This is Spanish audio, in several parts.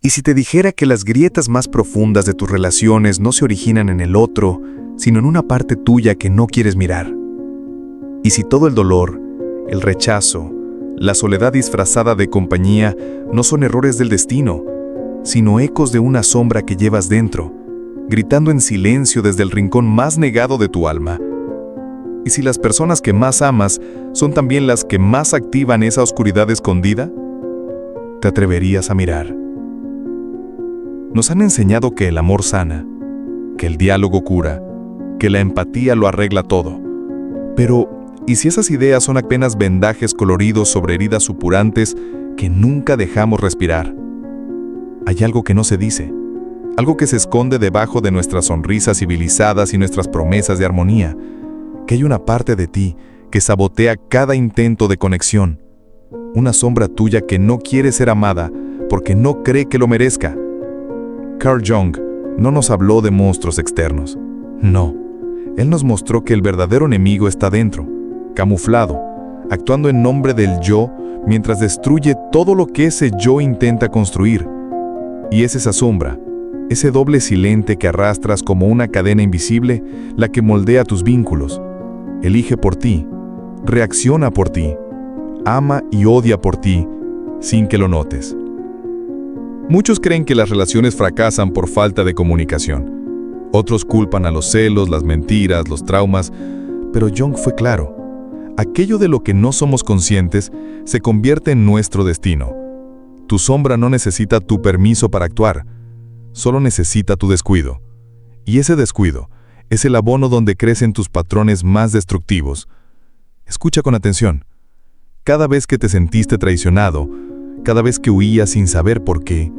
¿Y si te dijera que las grietas más profundas de tus relaciones no se originan en el otro, sino en una parte tuya que no quieres mirar? ¿Y si todo el dolor, el rechazo, la soledad disfrazada de compañía no son errores del destino, sino ecos de una sombra que llevas dentro, gritando en silencio desde el rincón más negado de tu alma? ¿Y si las personas que más amas son también las que más activan esa oscuridad escondida? ¿Te atreverías a mirar? Nos han enseñado que el amor sana, que el diálogo cura, que la empatía lo arregla todo. Pero, ¿y si esas ideas son apenas vendajes coloridos sobre heridas supurantes que nunca dejamos respirar? Hay algo que no se dice, algo que se esconde debajo de nuestras sonrisas civilizadas y nuestras promesas de armonía, que hay una parte de ti que sabotea cada intento de conexión, una sombra tuya que no quiere ser amada porque no cree que lo merezca. Carl Jung no nos habló de monstruos externos. No, él nos mostró que el verdadero enemigo está dentro, camuflado, actuando en nombre del yo mientras destruye todo lo que ese yo intenta construir. Y es esa sombra, ese doble silente que arrastras como una cadena invisible, la que moldea tus vínculos. Elige por ti, reacciona por ti, ama y odia por ti, sin que lo notes. Muchos creen que las relaciones fracasan por falta de comunicación. Otros culpan a los celos, las mentiras, los traumas, pero Jung fue claro. Aquello de lo que no somos conscientes se convierte en nuestro destino. Tu sombra no necesita tu permiso para actuar, solo necesita tu descuido. Y ese descuido es el abono donde crecen tus patrones más destructivos. Escucha con atención. Cada vez que te sentiste traicionado, cada vez que huías sin saber por qué,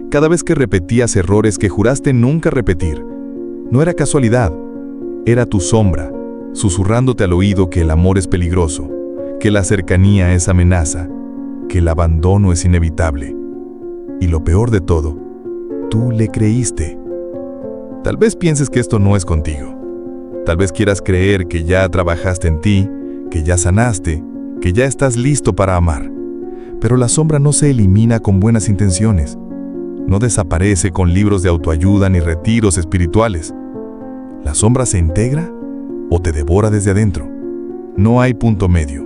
cada vez que repetías errores que juraste nunca repetir, no era casualidad, era tu sombra, susurrándote al oído que el amor es peligroso, que la cercanía es amenaza, que el abandono es inevitable. Y lo peor de todo, tú le creíste. Tal vez pienses que esto no es contigo. Tal vez quieras creer que ya trabajaste en ti, que ya sanaste, que ya estás listo para amar. Pero la sombra no se elimina con buenas intenciones. No desaparece con libros de autoayuda ni retiros espirituales. La sombra se integra o te devora desde adentro. No hay punto medio.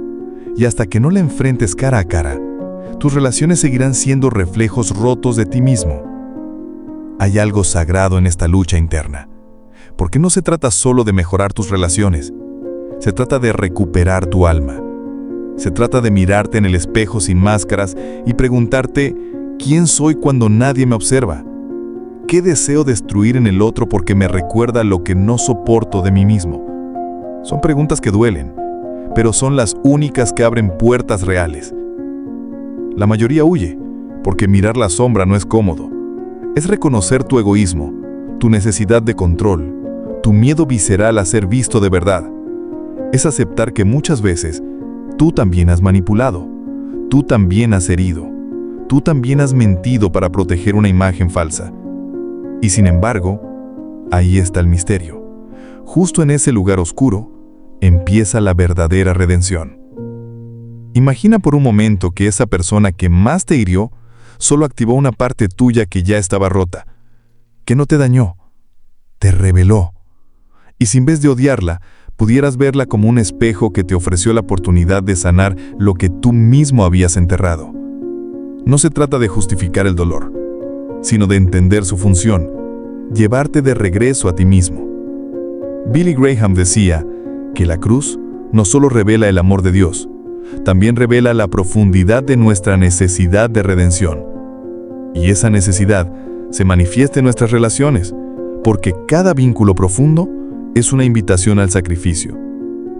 Y hasta que no la enfrentes cara a cara, tus relaciones seguirán siendo reflejos rotos de ti mismo. Hay algo sagrado en esta lucha interna, porque no se trata solo de mejorar tus relaciones. Se trata de recuperar tu alma. Se trata de mirarte en el espejo sin máscaras y preguntarte, ¿quién soy cuando nadie me observa? ¿Qué deseo destruir en el otro porque me recuerda lo que no soporto de mí mismo? Son preguntas que duelen, pero son las únicas que abren puertas reales. La mayoría huye, porque mirar la sombra no es cómodo. Es reconocer tu egoísmo, tu necesidad de control, tu miedo visceral a ser visto de verdad. Es aceptar que muchas veces tú también has manipulado, tú también has herido, tú también has mentido para proteger una imagen falsa. Y sin embargo, ahí está el misterio. Justo en ese lugar oscuro, empieza la verdadera redención. Imagina por un momento que esa persona que más te hirió solo activó una parte tuya que ya estaba rota, que no te dañó, te reveló. Y si en vez de odiarla, pudieras verla como un espejo que te ofreció la oportunidad de sanar lo que tú mismo habías enterrado. No se trata de justificar el dolor, sino de entender su función, llevarte de regreso a ti mismo. Billy Graham decía que la cruz no solo revela el amor de Dios, también revela la profundidad de nuestra necesidad de redención. Y esa necesidad se manifiesta en nuestras relaciones, porque cada vínculo profundo es una invitación al sacrificio,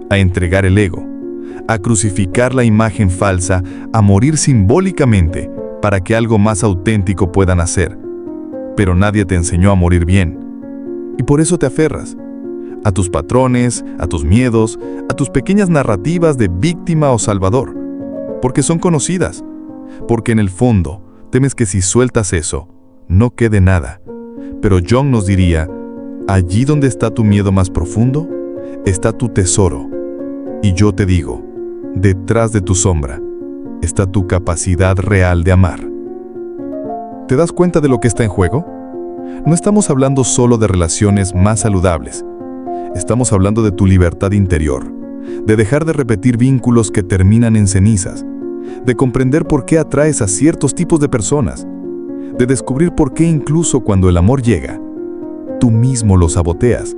a entregar el ego, a crucificar la imagen falsa, a morir simbólicamente para que algo más auténtico pueda nacer. Pero nadie te enseñó a morir bien. Y por eso te aferras a tus patrones, a tus miedos, a tus pequeñas narrativas de víctima o salvador, porque son conocidas, porque en el fondo temes que si sueltas eso, no quede nada. Pero Jung nos diría, allí donde está tu miedo más profundo, está tu tesoro. Y yo te digo, detrás de tu sombra, está tu capacidad real de amar. ¿Te das cuenta de lo que está en juego? No estamos hablando solo de relaciones más saludables. Estamos hablando de tu libertad interior, de dejar de repetir vínculos que terminan en cenizas, de comprender por qué atraes a ciertos tipos de personas, de descubrir por qué incluso cuando el amor llega, tú mismo lo saboteas.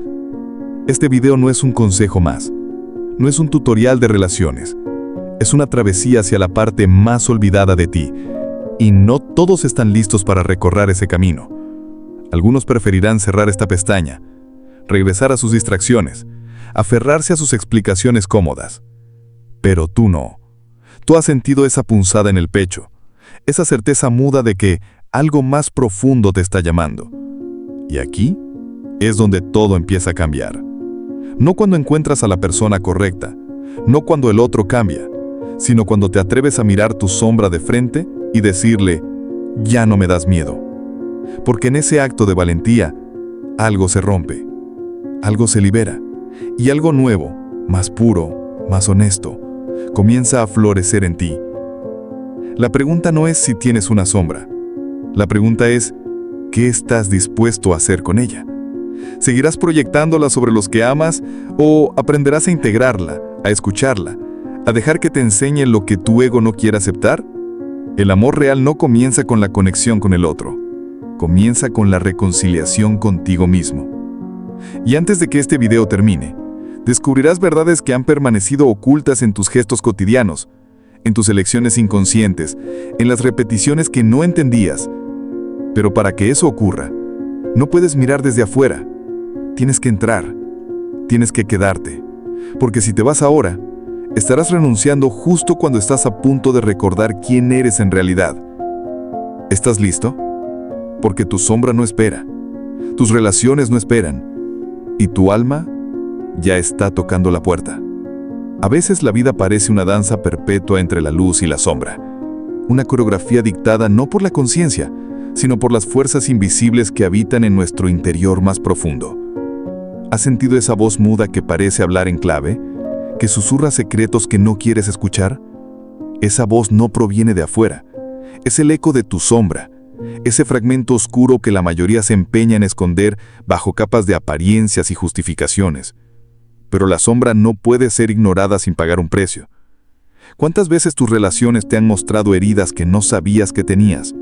Este video no es un consejo más, no es un tutorial de relaciones, es una travesía hacia la parte más olvidada de ti, y no todos están listos para recorrer ese camino. Algunos preferirán cerrar esta pestaña, regresar a sus distracciones, aferrarse a sus explicaciones cómodas. Pero tú no. Tú has sentido esa punzada en el pecho, esa certeza muda de que algo más profundo te está llamando. Y aquí es donde todo empieza a cambiar. No cuando encuentras a la persona correcta, no cuando el otro cambia, sino cuando te atreves a mirar tu sombra de frente y decirle, ya no me das miedo. Porque en ese acto de valentía, algo se rompe, algo se libera, y algo nuevo, más puro, más honesto, comienza a florecer en ti. La pregunta no es si tienes una sombra. La pregunta es, ¿qué estás dispuesto a hacer con ella? ¿Seguirás proyectándola sobre los que amas o aprenderás a integrarla, a escucharla, a dejar que te enseñe lo que tu ego no quiere aceptar? El amor real no comienza con la conexión con el otro, comienza con la reconciliación contigo mismo. Y antes de que este video termine, descubrirás verdades que han permanecido ocultas en tus gestos cotidianos, en tus elecciones inconscientes, en las repeticiones que no entendías. Pero para que eso ocurra, no puedes mirar desde afuera. Tienes que entrar, tienes que quedarte, porque si te vas ahora, estarás renunciando justo cuando estás a punto de recordar quién eres en realidad. ¿Estás listo? Porque tu sombra no espera, tus relaciones no esperan, y tu alma ya está tocando la puerta. A veces la vida parece una danza perpetua entre la luz y la sombra, una coreografía dictada no por la conciencia, sino por las fuerzas invisibles que habitan en nuestro interior más profundo. ¿Has sentido esa voz muda que parece hablar en clave, que susurra secretos que no quieres escuchar? Esa voz no proviene de afuera, es el eco de tu sombra, ese fragmento oscuro que la mayoría se empeña en esconder bajo capas de apariencias y justificaciones. Pero la sombra no puede ser ignorada sin pagar un precio. ¿Cuántas veces tus relaciones te han mostrado heridas que no sabías que tenías?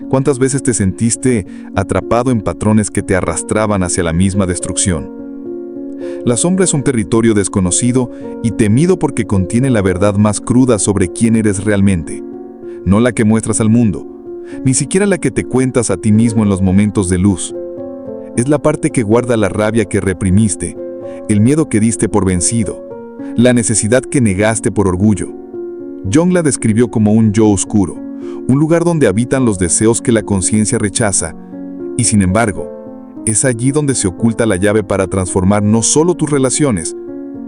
¿Cuántas veces te sentiste atrapado en patrones que te arrastraban hacia la misma destrucción? La sombra es un territorio desconocido y temido porque contiene la verdad más cruda sobre quién eres realmente. No la que muestras al mundo, ni siquiera la que te cuentas a ti mismo en los momentos de luz. Es la parte que guarda la rabia que reprimiste, el miedo que diste por vencido, la necesidad que negaste por orgullo. Jung la describió como un yo oscuro, un lugar donde habitan los deseos que la conciencia rechaza, y sin embargo, es allí donde se oculta la llave para transformar no solo tus relaciones,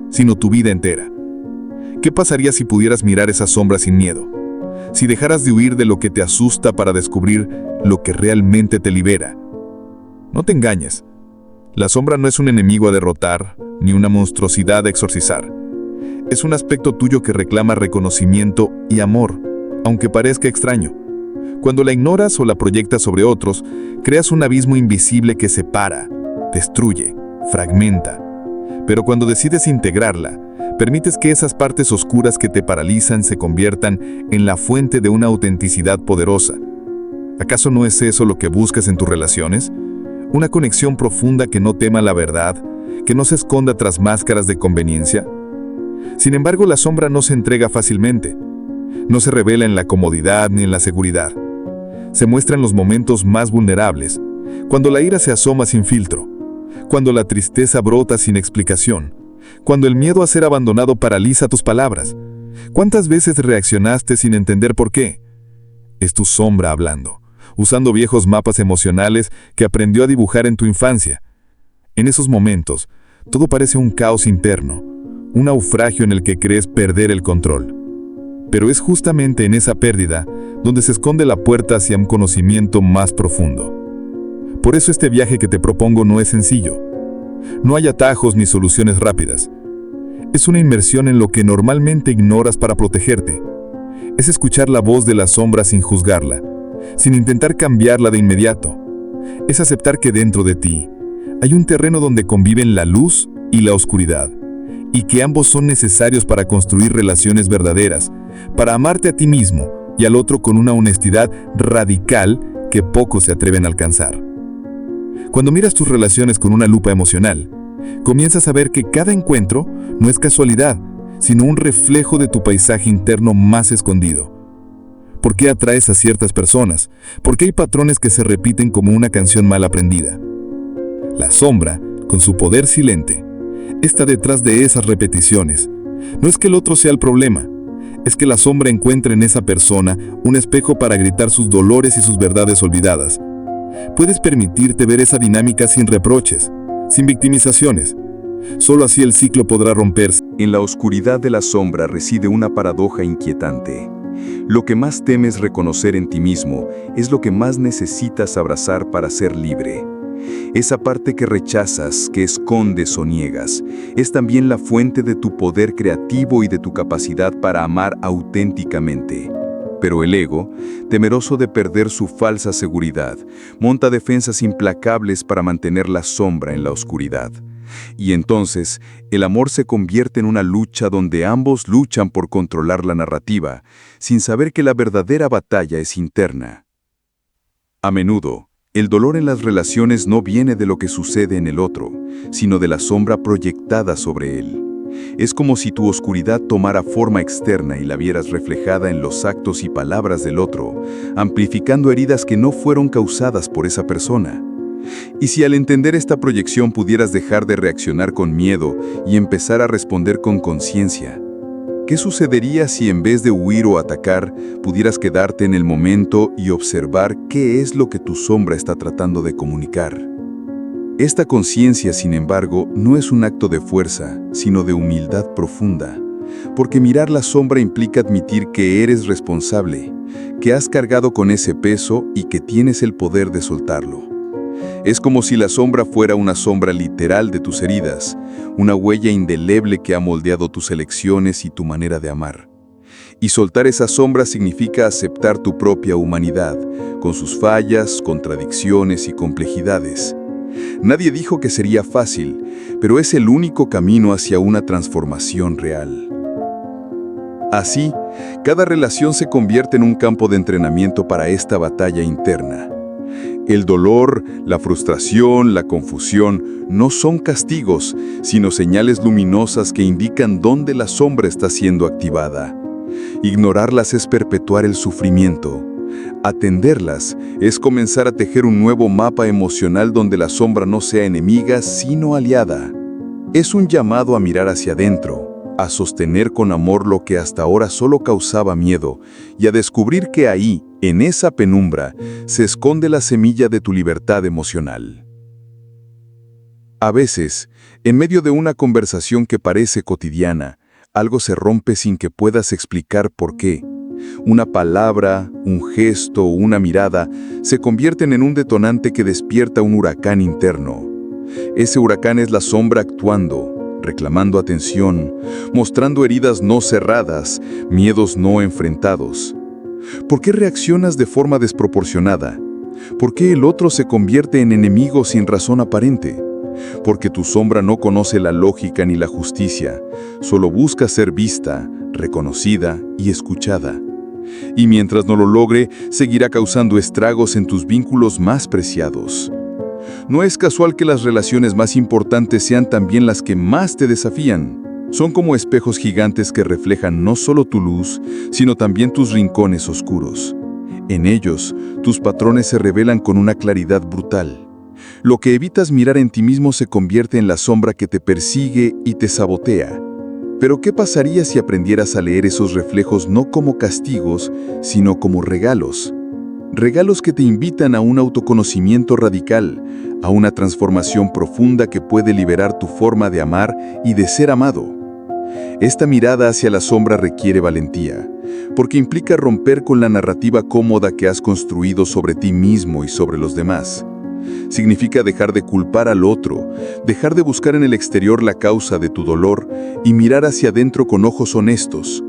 sino tu vida entera. ¿Qué pasaría si pudieras mirar esa sombra sin miedo? Si dejaras de huir de lo que te asusta para descubrir lo que realmente te libera. No te engañes. La sombra no es un enemigo a derrotar, ni una monstruosidad a exorcizar. Es un aspecto tuyo que reclama reconocimiento y amor, aunque parezca extraño. Cuando la ignoras o la proyectas sobre otros, creas un abismo invisible que separa, destruye, fragmenta. Pero cuando decides integrarla, permites que esas partes oscuras que te paralizan se conviertan en la fuente de una autenticidad poderosa. ¿Acaso no es eso lo que buscas en tus relaciones? Una conexión profunda que no tema la verdad, que no se esconda tras máscaras de conveniencia. Sin embargo, la sombra no se entrega fácilmente. No se revela en la comodidad ni en la seguridad. Se muestra en los momentos más vulnerables, cuando la ira se asoma sin filtro, cuando la tristeza brota sin explicación, cuando el miedo a ser abandonado paraliza tus palabras. ¿Cuántas veces reaccionaste sin entender por qué? Es tu sombra hablando, usando viejos mapas emocionales que aprendió a dibujar en tu infancia. En esos momentos, todo parece un caos interno, un naufragio en el que crees perder el control. Pero es justamente en esa pérdida donde se esconde la puerta hacia un conocimiento más profundo. Por eso este viaje que te propongo no es sencillo. No hay atajos ni soluciones rápidas. Es una inmersión en lo que normalmente ignoras para protegerte. Es escuchar la voz de la sombra sin juzgarla, sin intentar cambiarla de inmediato. Es aceptar que dentro de ti hay un terreno donde conviven la luz y la oscuridad, y que ambos son necesarios para construir relaciones verdaderas, para amarte a ti mismo y al otro con una honestidad radical que pocos se atreven a alcanzar. Cuando miras tus relaciones con una lupa emocional, comienzas a ver que cada encuentro no es casualidad, sino un reflejo de tu paisaje interno más escondido. ¿Por qué atraes a ciertas personas? ¿Por qué hay patrones que se repiten como una canción mal aprendida? La sombra, con su poder silente, está detrás de esas repeticiones. No es que el otro sea el problema, es que la sombra encuentra en esa persona un espejo para gritar sus dolores y sus verdades olvidadas. Puedes permitirte ver esa dinámica sin reproches, sin victimizaciones. Solo así el ciclo podrá romperse. En la oscuridad de la sombra reside una paradoja inquietante. Lo que más temes reconocer en ti mismo es lo que más necesitas abrazar para ser libre. Esa parte que rechazas, que escondes o niegas, es también la fuente de tu poder creativo y de tu capacidad para amar auténticamente. Pero el ego, temeroso de perder su falsa seguridad, monta defensas implacables para mantener la sombra en la oscuridad. Y entonces, el amor se convierte en una lucha donde ambos luchan por controlar la narrativa, sin saber que la verdadera batalla es interna. A menudo, el dolor en las relaciones no viene de lo que sucede en el otro, sino de la sombra proyectada sobre él. Es como si tu oscuridad tomara forma externa y la vieras reflejada en los actos y palabras del otro, amplificando heridas que no fueron causadas por esa persona. Y si al entender esta proyección pudieras dejar de reaccionar con miedo y empezar a responder con conciencia, ¿qué sucedería si en vez de huir o atacar, pudieras quedarte en el momento y observar qué es lo que tu sombra está tratando de comunicar? Esta conciencia, sin embargo, no es un acto de fuerza, sino de humildad profunda, porque mirar la sombra implica admitir que eres responsable, que has cargado con ese peso y que tienes el poder de soltarlo. Es como si la sombra fuera una sombra literal de tus heridas, una huella indeleble que ha moldeado tus elecciones y tu manera de amar. Y soltar esa sombra significa aceptar tu propia humanidad, con sus fallas, contradicciones y complejidades. Nadie dijo que sería fácil, pero es el único camino hacia una transformación real. Así, cada relación se convierte en un campo de entrenamiento para esta batalla interna. El dolor, la frustración, la confusión no son castigos, sino señales luminosas que indican dónde la sombra está siendo activada. Ignorarlas es perpetuar el sufrimiento. Atenderlas es comenzar a tejer un nuevo mapa emocional donde la sombra no sea enemiga, sino aliada. Es un llamado a mirar hacia adentro, a sostener con amor lo que hasta ahora solo causaba miedo y a descubrir que ahí, en esa penumbra, se esconde la semilla de tu libertad emocional. A veces, en medio de una conversación que parece cotidiana, algo se rompe sin que puedas explicar por qué. Una palabra, un gesto o una mirada se convierten en un detonante que despierta un huracán interno. Ese huracán es la sombra actuando, reclamando atención, mostrando heridas no cerradas, miedos no enfrentados. ¿Por qué reaccionas de forma desproporcionada? ¿Por qué el otro se convierte en enemigo sin razón aparente? Porque tu sombra no conoce la lógica ni la justicia, solo busca ser vista, reconocida y escuchada. Y mientras no lo logre, seguirá causando estragos en tus vínculos más preciados. No es casual que las relaciones más importantes sean también las que más te desafían. Son como espejos gigantes que reflejan no solo tu luz, sino también tus rincones oscuros. En ellos, tus patrones se revelan con una claridad brutal. Lo que evitas mirar en ti mismo se convierte en la sombra que te persigue y te sabotea. Pero ¿qué pasaría si aprendieras a leer esos reflejos no como castigos, sino como regalos? Regalos que te invitan a un autoconocimiento radical, a una transformación profunda que puede liberar tu forma de amar y de ser amado. Esta mirada hacia la sombra requiere valentía, porque implica romper con la narrativa cómoda que has construido sobre ti mismo y sobre los demás. Significa dejar de culpar al otro, dejar de buscar en el exterior la causa de tu dolor y mirar hacia adentro con ojos honestos.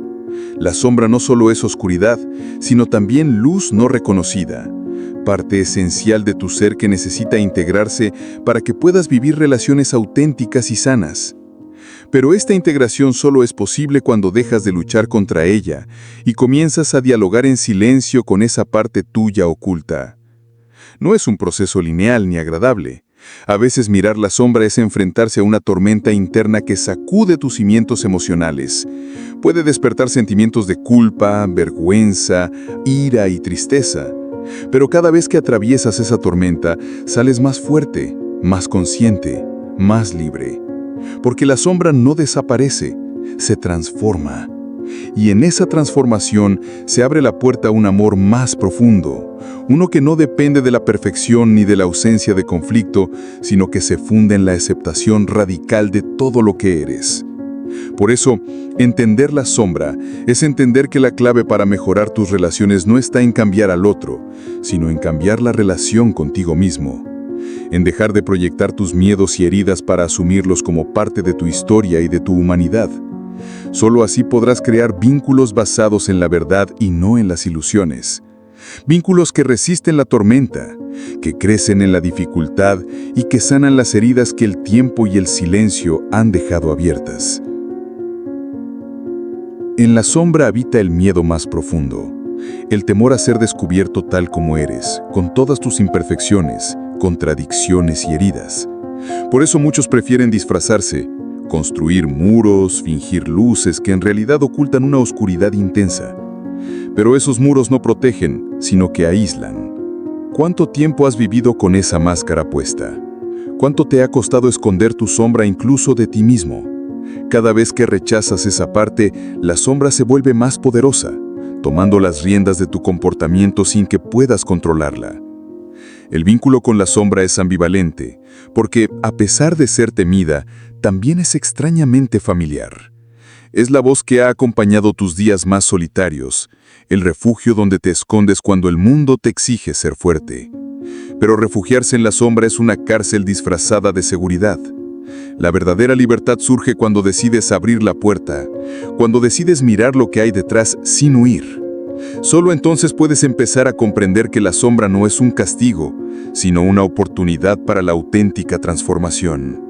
La sombra no solo es oscuridad, sino también luz no reconocida, parte esencial de tu ser que necesita integrarse para que puedas vivir relaciones auténticas y sanas. Pero esta integración solo es posible cuando dejas de luchar contra ella y comienzas a dialogar en silencio con esa parte tuya oculta. No es un proceso lineal ni agradable. A veces mirar la sombra es enfrentarse a una tormenta interna que sacude tus cimientos emocionales. Puede despertar sentimientos de culpa, vergüenza, ira y tristeza. Pero cada vez que atraviesas esa tormenta, sales más fuerte, más consciente, más libre. Porque la sombra no desaparece, se transforma. Y en esa transformación se abre la puerta a un amor más profundo, uno que no depende de la perfección ni de la ausencia de conflicto, sino que se funde en la aceptación radical de todo lo que eres. Por eso, entender la sombra es entender que la clave para mejorar tus relaciones no está en cambiar al otro, sino en cambiar la relación contigo mismo. En dejar de proyectar tus miedos y heridas para asumirlos como parte de tu historia y de tu humanidad. Solo así podrás crear vínculos basados en la verdad y no en las ilusiones. Vínculos que resisten la tormenta, que crecen en la dificultad y que sanan las heridas que el tiempo y el silencio han dejado abiertas. En la sombra habita el miedo más profundo, el temor a ser descubierto tal como eres, con todas tus imperfecciones, contradicciones y heridas. Por eso muchos prefieren disfrazarse, construir muros, fingir luces que en realidad ocultan una oscuridad intensa. Pero esos muros no protegen, sino que aíslan. ¿Cuánto tiempo has vivido con esa máscara puesta? ¿Cuánto te ha costado esconder tu sombra incluso de ti mismo? Cada vez que rechazas esa parte, la sombra se vuelve más poderosa, tomando las riendas de tu comportamiento sin que puedas controlarla. El vínculo con la sombra es ambivalente, porque, a pesar de ser temida, también es extrañamente familiar. Es la voz que ha acompañado tus días más solitarios, el refugio donde te escondes cuando el mundo te exige ser fuerte. Pero refugiarse en la sombra es una cárcel disfrazada de seguridad. La verdadera libertad surge cuando decides abrir la puerta, cuando decides mirar lo que hay detrás sin huir. Solo entonces puedes empezar a comprender que la sombra no es un castigo, sino una oportunidad para la auténtica transformación.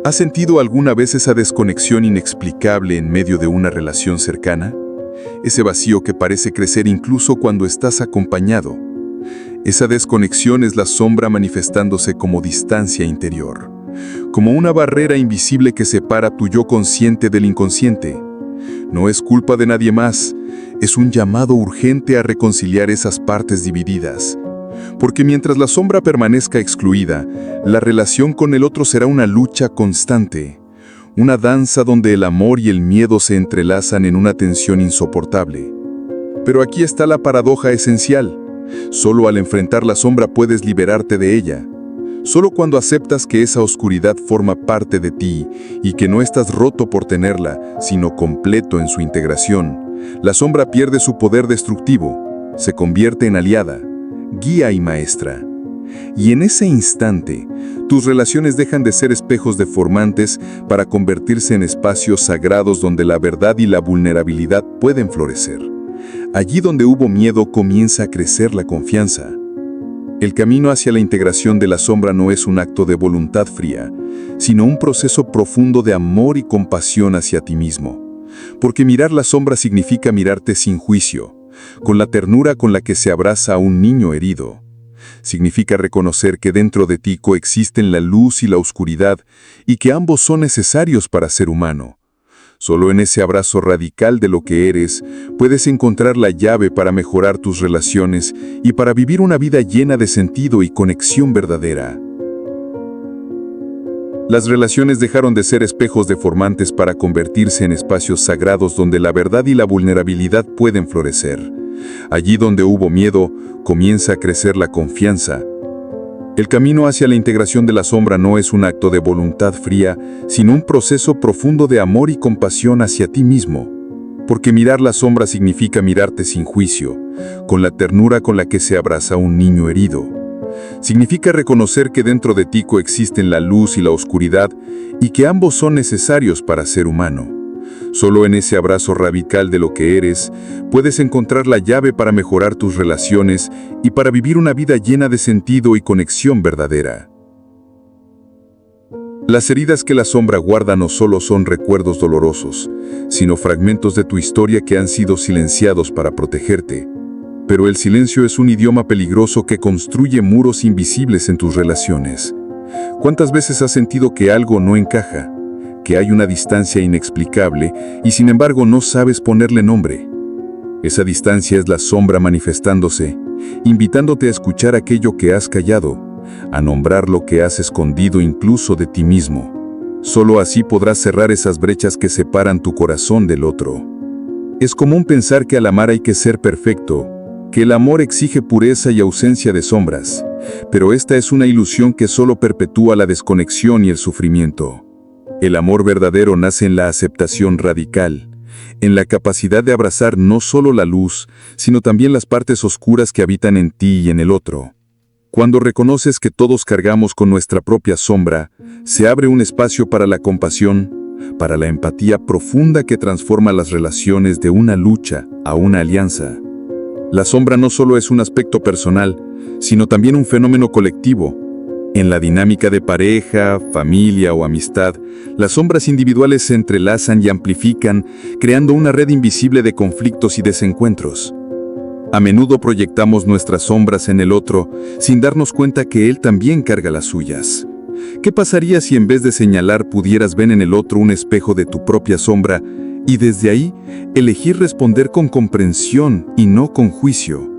¿Has sentido alguna vez esa desconexión inexplicable en medio de una relación cercana? Ese vacío que parece crecer incluso cuando estás acompañado. Esa desconexión es la sombra manifestándose como distancia interior, como una barrera invisible que separa tu yo consciente del inconsciente. No es culpa de nadie más, es un llamado urgente a reconciliar esas partes divididas. Porque mientras la sombra permanezca excluida, la relación con el otro será una lucha constante, una danza donde el amor y el miedo se entrelazan en una tensión insoportable. Pero aquí está la paradoja esencial. Solo al enfrentar la sombra puedes liberarte de ella. Solo cuando aceptas que esa oscuridad forma parte de ti y que no estás roto por tenerla, sino completo en su integración, la sombra pierde su poder destructivo, se convierte en aliada, guía y maestra. Y en ese instante, tus relaciones dejan de ser espejos deformantes para convertirse en espacios sagrados donde la verdad y la vulnerabilidad pueden florecer. Allí donde hubo miedo comienza a crecer la confianza. El camino hacia la integración de la sombra no es un acto de voluntad fría, sino un proceso profundo de amor y compasión hacia ti mismo. Porque mirar la sombra significa mirarte sin juicio, con la ternura con la que se abraza a un niño herido. Significa reconocer que dentro de ti coexisten la luz y la oscuridad y que ambos son necesarios para ser humano. Solo en ese abrazo radical de lo que eres, puedes encontrar la llave para mejorar tus relaciones y para vivir una vida llena de sentido y conexión verdadera. Las relaciones dejaron de ser espejos deformantes para convertirse en espacios sagrados donde la verdad y la vulnerabilidad pueden florecer. Allí donde hubo miedo, comienza a crecer la confianza. El camino hacia la integración de la sombra no es un acto de voluntad fría, sino un proceso profundo de amor y compasión hacia ti mismo. Porque mirar la sombra significa mirarte sin juicio, con la ternura con la que se abraza un niño herido. Significa reconocer que dentro de ti coexisten la luz y la oscuridad y que ambos son necesarios para ser humano. Solo en ese abrazo radical de lo que eres, puedes encontrar la llave para mejorar tus relaciones y para vivir una vida llena de sentido y conexión verdadera. Las heridas que la sombra guarda no solo son recuerdos dolorosos, sino fragmentos de tu historia que han sido silenciados para protegerte. Pero el silencio es un idioma peligroso que construye muros invisibles en tus relaciones. ¿Cuántas veces has sentido que algo no encaja, que hay una distancia inexplicable y sin embargo no sabes ponerle nombre? Esa distancia es la sombra manifestándose, invitándote a escuchar aquello que has callado, a nombrar lo que has escondido incluso de ti mismo. Solo así podrás cerrar esas brechas que separan tu corazón del otro. Es común pensar que al amar hay que ser perfecto, que el amor exige pureza y ausencia de sombras, pero esta es una ilusión que solo perpetúa la desconexión y el sufrimiento. El amor verdadero nace en la aceptación radical, en la capacidad de abrazar no solo la luz, sino también las partes oscuras que habitan en ti y en el otro. Cuando reconoces que todos cargamos con nuestra propia sombra, se abre un espacio para la compasión, para la empatía profunda que transforma las relaciones de una lucha a una alianza. La sombra no solo es un aspecto personal, sino también un fenómeno colectivo. En la dinámica de pareja, familia o amistad, las sombras individuales se entrelazan y amplifican, creando una red invisible de conflictos y desencuentros. A menudo proyectamos nuestras sombras en el otro, sin darnos cuenta que él también carga las suyas. ¿Qué pasaría si en vez de señalar pudieras ver en el otro un espejo de tu propia sombra y desde ahí elegir responder con comprensión y no con juicio?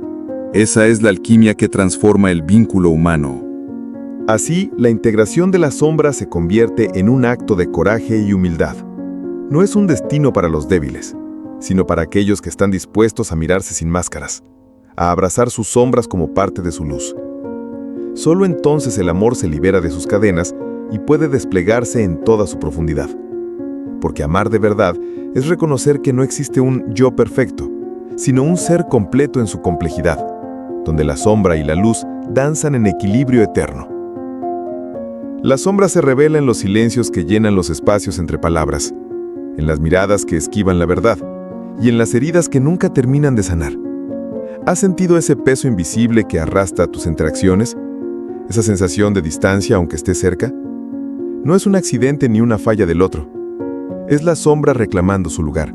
Esa es la alquimia que transforma el vínculo humano. Así, la integración de la sombra se convierte en un acto de coraje y humildad. No es un destino para los débiles, sino para aquellos que están dispuestos a mirarse sin máscaras, a abrazar sus sombras como parte de su luz. Solo entonces el amor se libera de sus cadenas y puede desplegarse en toda su profundidad. Porque amar de verdad es reconocer que no existe un yo perfecto, sino un ser completo en su complejidad, donde la sombra y la luz danzan en equilibrio eterno. La sombra se revela en los silencios que llenan los espacios entre palabras, en las miradas que esquivan la verdad y en las heridas que nunca terminan de sanar. ¿Has sentido ese peso invisible que arrastra tus interacciones? ¿Esa sensación de distancia aunque estés cerca? No es un accidente ni una falla del otro. Es la sombra reclamando su lugar,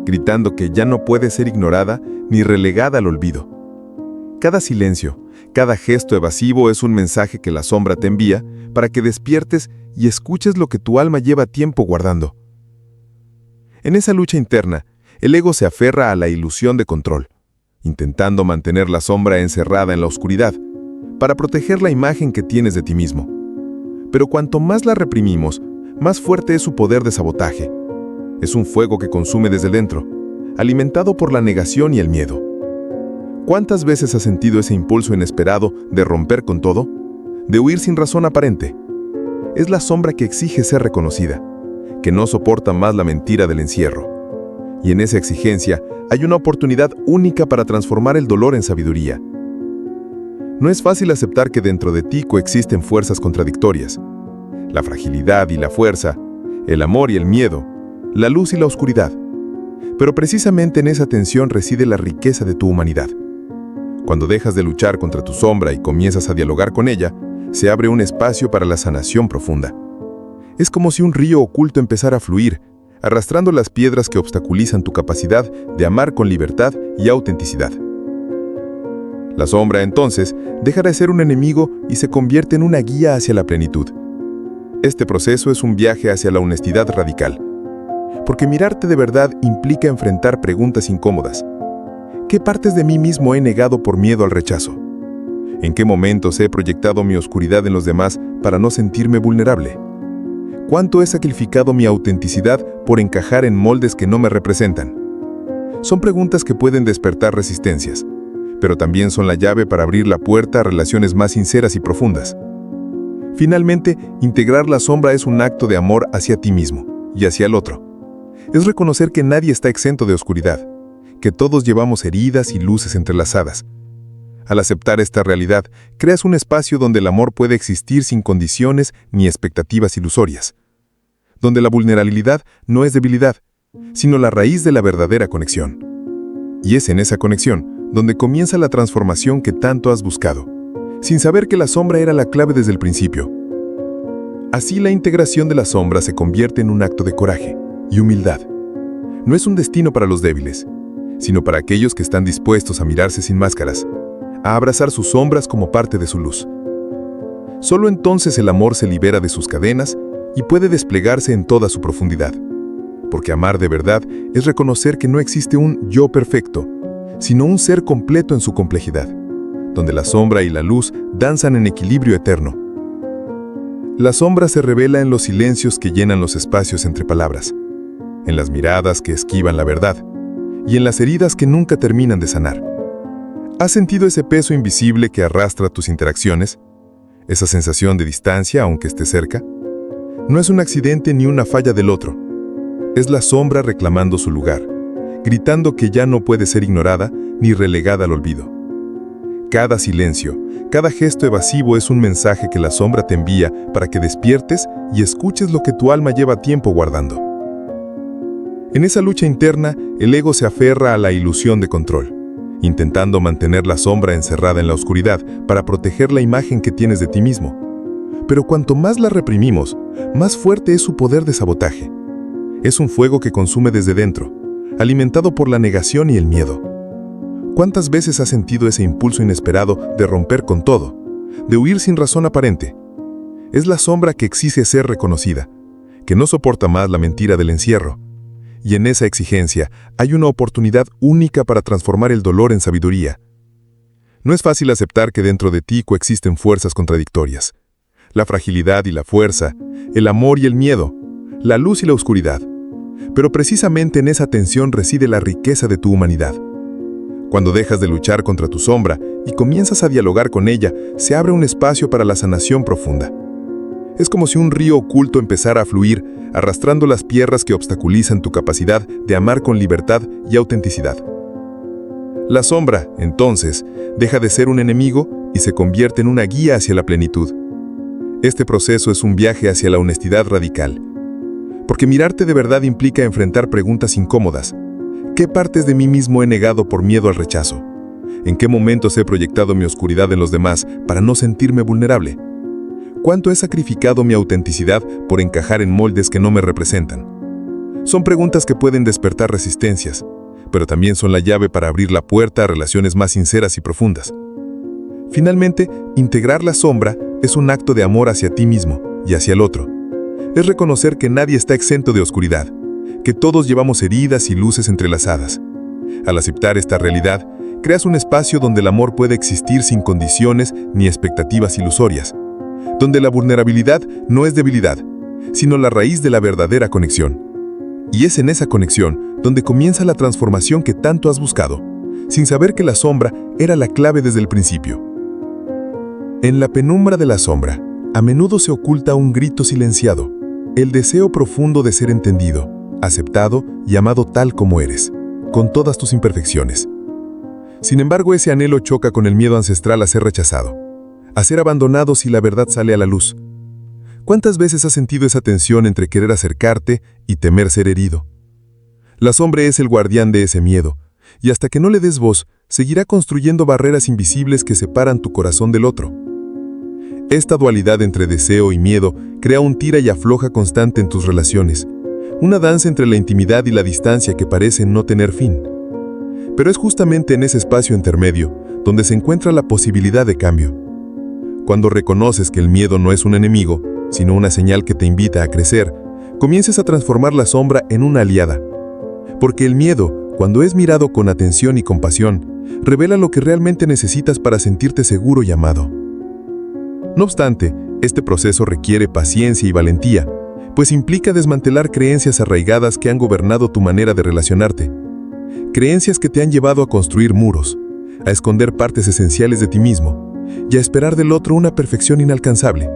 gritando que ya no puede ser ignorada ni relegada al olvido. Cada silencio, cada gesto evasivo es un mensaje que la sombra te envía para que despiertes y escuches lo que tu alma lleva tiempo guardando. En esa lucha interna, el ego se aferra a la ilusión de control, intentando mantener la sombra encerrada en la oscuridad, para proteger la imagen que tienes de ti mismo. Pero cuanto más la reprimimos, más fuerte es su poder de sabotaje. Es un fuego que consume desde dentro, alimentado por la negación y el miedo. ¿Cuántas veces has sentido ese impulso inesperado de romper con todo? De huir sin razón aparente. Es la sombra que exige ser reconocida, que no soporta más la mentira del encierro. Y en esa exigencia hay una oportunidad única para transformar el dolor en sabiduría. No es fácil aceptar que dentro de ti coexisten fuerzas contradictorias. La fragilidad y la fuerza, el amor y el miedo, la luz y la oscuridad. Pero precisamente en esa tensión reside la riqueza de tu humanidad. Cuando dejas de luchar contra tu sombra y comienzas a dialogar con ella, se abre un espacio para la sanación profunda. Es como si un río oculto empezara a fluir, arrastrando las piedras que obstaculizan tu capacidad de amar con libertad y autenticidad. La sombra, entonces, deja de ser un enemigo y se convierte en una guía hacia la plenitud. Este proceso es un viaje hacia la honestidad radical, porque mirarte de verdad implica enfrentar preguntas incómodas. ¿Qué partes de mí mismo he negado por miedo al rechazo? ¿En qué momentos he proyectado mi oscuridad en los demás para no sentirme vulnerable? ¿Cuánto he sacrificado mi autenticidad por encajar en moldes que no me representan? Son preguntas que pueden despertar resistencias, pero también son la llave para abrir la puerta a relaciones más sinceras y profundas. Finalmente, integrar la sombra es un acto de amor hacia ti mismo y hacia el otro. Es reconocer que nadie está exento de oscuridad, que todos llevamos heridas y luces entrelazadas. Al aceptar esta realidad, creas un espacio donde el amor puede existir sin condiciones ni expectativas ilusorias, donde la vulnerabilidad no es debilidad, sino la raíz de la verdadera conexión. Y es en esa conexión donde comienza la transformación que tanto has buscado, sin saber que la sombra era la clave desde el principio. Así la integración de la sombra se convierte en un acto de coraje y humildad. No es un destino para los débiles, sino para aquellos que están dispuestos a mirarse sin máscaras, a abrazar sus sombras como parte de su luz. Solo entonces el amor se libera de sus cadenas y puede desplegarse en toda su profundidad. Porque amar de verdad es reconocer que no existe un yo perfecto, sino un ser completo en su complejidad, donde la sombra y la luz danzan en equilibrio eterno. La sombra se revela en los silencios que llenan los espacios entre palabras, en las miradas que esquivan la verdad y en las heridas que nunca terminan de sanar. ¿Has sentido ese peso invisible que arrastra tus interacciones? Esa sensación de distancia, aunque esté cerca. No es un accidente ni una falla del otro. Es la sombra reclamando su lugar, gritando que ya no puede ser ignorada ni relegada al olvido. Cada silencio, cada gesto evasivo es un mensaje que la sombra te envía para que despiertes y escuches lo que tu alma lleva tiempo guardando. En esa lucha interna, el ego se aferra a la ilusión de control, intentando mantener la sombra encerrada en la oscuridad para proteger la imagen que tienes de ti mismo. Pero cuanto más la reprimimos, más fuerte es su poder de sabotaje. Es un fuego que consume desde dentro, alimentado por la negación y el miedo. ¿Cuántas veces has sentido ese impulso inesperado de romper con todo, de huir sin razón aparente? Es la sombra que exige ser reconocida, que no soporta más la mentira del encierro. Y en esa exigencia hay una oportunidad única para transformar el dolor en sabiduría. No es fácil aceptar que dentro de ti coexisten fuerzas contradictorias. La fragilidad y la fuerza, el amor y el miedo, la luz y la oscuridad. Pero precisamente en esa tensión reside la riqueza de tu humanidad. Cuando dejas de luchar contra tu sombra y comienzas a dialogar con ella, se abre un espacio para la sanación profunda. Es como si un río oculto empezara a fluir, arrastrando las piedras que obstaculizan tu capacidad de amar con libertad y autenticidad. La sombra, entonces, deja de ser un enemigo y se convierte en una guía hacia la plenitud. Este proceso es un viaje hacia la honestidad radical. Porque mirarte de verdad implica enfrentar preguntas incómodas. ¿Qué partes de mí mismo he negado por miedo al rechazo? ¿En qué momentos he proyectado mi oscuridad en los demás para no sentirme vulnerable? ¿Cuánto he sacrificado mi autenticidad por encajar en moldes que no me representan? Son preguntas que pueden despertar resistencias, pero también son la llave para abrir la puerta a relaciones más sinceras y profundas. Finalmente, integrar la sombra es un acto de amor hacia ti mismo y hacia el otro. Es reconocer que nadie está exento de oscuridad, que todos llevamos heridas y luces entrelazadas. Al aceptar esta realidad, creas un espacio donde el amor puede existir sin condiciones ni expectativas ilusorias, donde la vulnerabilidad no es debilidad, sino la raíz de la verdadera conexión. Y es en esa conexión donde comienza la transformación que tanto has buscado, sin saber que la sombra era la clave desde el principio. En la penumbra de la sombra, a menudo se oculta un grito silenciado, el deseo profundo de ser entendido, aceptado y amado tal como eres, con todas tus imperfecciones. Sin embargo, ese anhelo choca con el miedo ancestral a ser rechazado, a ser abandonado si la verdad sale a la luz. ¿Cuántas veces has sentido esa tensión entre querer acercarte y temer ser herido? La sombra es el guardián de ese miedo, y hasta que no le des voz, seguirá construyendo barreras invisibles que separan tu corazón del otro. Esta dualidad entre deseo y miedo crea un tira y afloja constante en tus relaciones, una danza entre la intimidad y la distancia que parece no tener fin. Pero es justamente en ese espacio intermedio donde se encuentra la posibilidad de cambio. Cuando reconoces que el miedo no es un enemigo, sino una señal que te invita a crecer, comiences a transformar la sombra en una aliada. Porque el miedo, cuando es mirado con atención y compasión, revela lo que realmente necesitas para sentirte seguro y amado. No obstante, este proceso requiere paciencia y valentía, pues implica desmantelar creencias arraigadas que han gobernado tu manera de relacionarte. Creencias que te han llevado a construir muros, a esconder partes esenciales de ti mismo y a esperar del otro una perfección inalcanzable.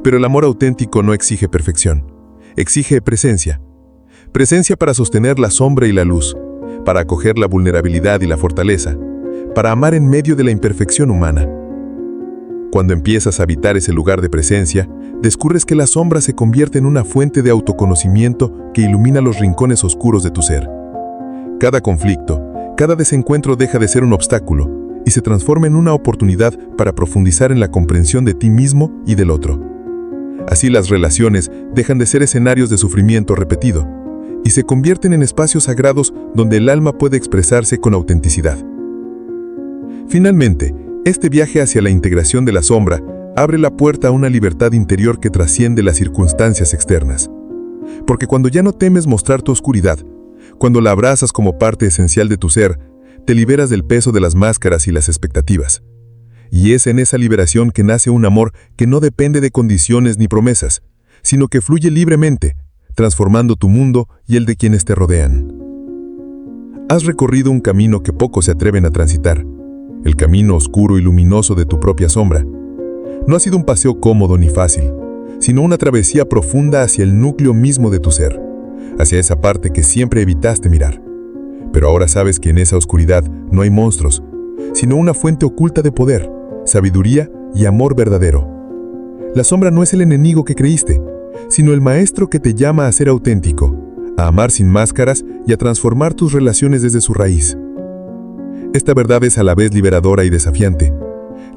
Pero el amor auténtico no exige perfección, exige presencia. Presencia para sostener la sombra y la luz, para acoger la vulnerabilidad y la fortaleza, para amar en medio de la imperfección humana. Cuando empiezas a habitar ese lugar de presencia, descubres que la sombra se convierte en una fuente de autoconocimiento que ilumina los rincones oscuros de tu ser. Cada conflicto, cada desencuentro deja de ser un obstáculo y se transforma en una oportunidad para profundizar en la comprensión de ti mismo y del otro. Así las relaciones dejan de ser escenarios de sufrimiento repetido y se convierten en espacios sagrados donde el alma puede expresarse con autenticidad. Finalmente, este viaje hacia la integración de la sombra abre la puerta a una libertad interior que trasciende las circunstancias externas. Porque cuando ya no temes mostrar tu oscuridad, cuando la abrazas como parte esencial de tu ser, te liberas del peso de las máscaras y las expectativas. Y es en esa liberación que nace un amor que no depende de condiciones ni promesas, sino que fluye libremente, transformando tu mundo y el de quienes te rodean. Has recorrido un camino que pocos se atreven a transitar, el camino oscuro y luminoso de tu propia sombra. No ha sido un paseo cómodo ni fácil, sino una travesía profunda hacia el núcleo mismo de tu ser, hacia esa parte que siempre evitaste mirar. Pero ahora sabes que en esa oscuridad no hay monstruos, sino una fuente oculta de poder, sabiduría y amor verdadero. La sombra no es el enemigo que creíste, sino el maestro que te llama a ser auténtico, a amar sin máscaras y a transformar tus relaciones desde su raíz. Esta verdad es a la vez liberadora y desafiante.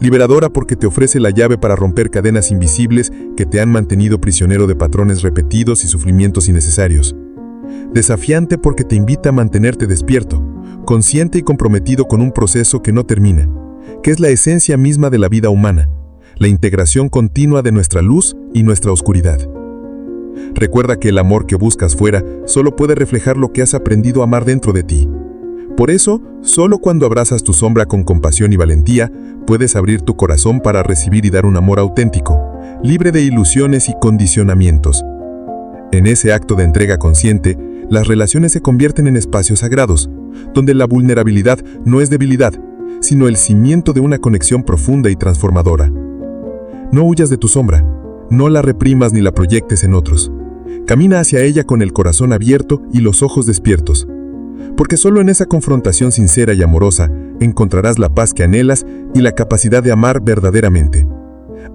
Liberadora porque te ofrece la llave para romper cadenas invisibles que te han mantenido prisionero de patrones repetidos y sufrimientos innecesarios. Desafiante porque te invita a mantenerte despierto, consciente y comprometido con un proceso que no termina, que es la esencia misma de la vida humana, la integración continua de nuestra luz y nuestra oscuridad. Recuerda que el amor que buscas fuera solo puede reflejar lo que has aprendido a amar dentro de ti. Por eso, solo cuando abrazas tu sombra con compasión y valentía, puedes abrir tu corazón para recibir y dar un amor auténtico, libre de ilusiones y condicionamientos. En ese acto de entrega consciente, las relaciones se convierten en espacios sagrados, donde la vulnerabilidad no es debilidad, sino el cimiento de una conexión profunda y transformadora. No huyas de tu sombra, no la reprimas ni la proyectes en otros. Camina hacia ella con el corazón abierto y los ojos despiertos. Porque solo en esa confrontación sincera y amorosa encontrarás la paz que anhelas y la capacidad de amar verdaderamente.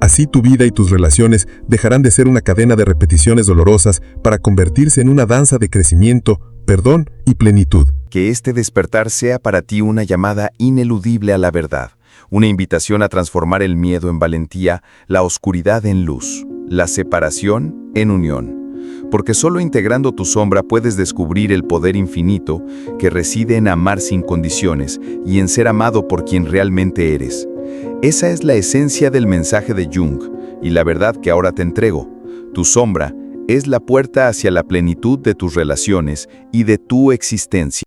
Así tu vida y tus relaciones dejarán de ser una cadena de repeticiones dolorosas para convertirse en una danza de crecimiento, perdón y plenitud. Que este despertar sea para ti una llamada ineludible a la verdad, una invitación a transformar el miedo en valentía, la oscuridad en luz, la separación en unión. Porque solo integrando tu sombra puedes descubrir el poder infinito que reside en amar sin condiciones y en ser amado por quien realmente eres. Esa es la esencia del mensaje de Jung y la verdad que ahora te entrego. Tu sombra es la puerta hacia la plenitud de tus relaciones y de tu existencia.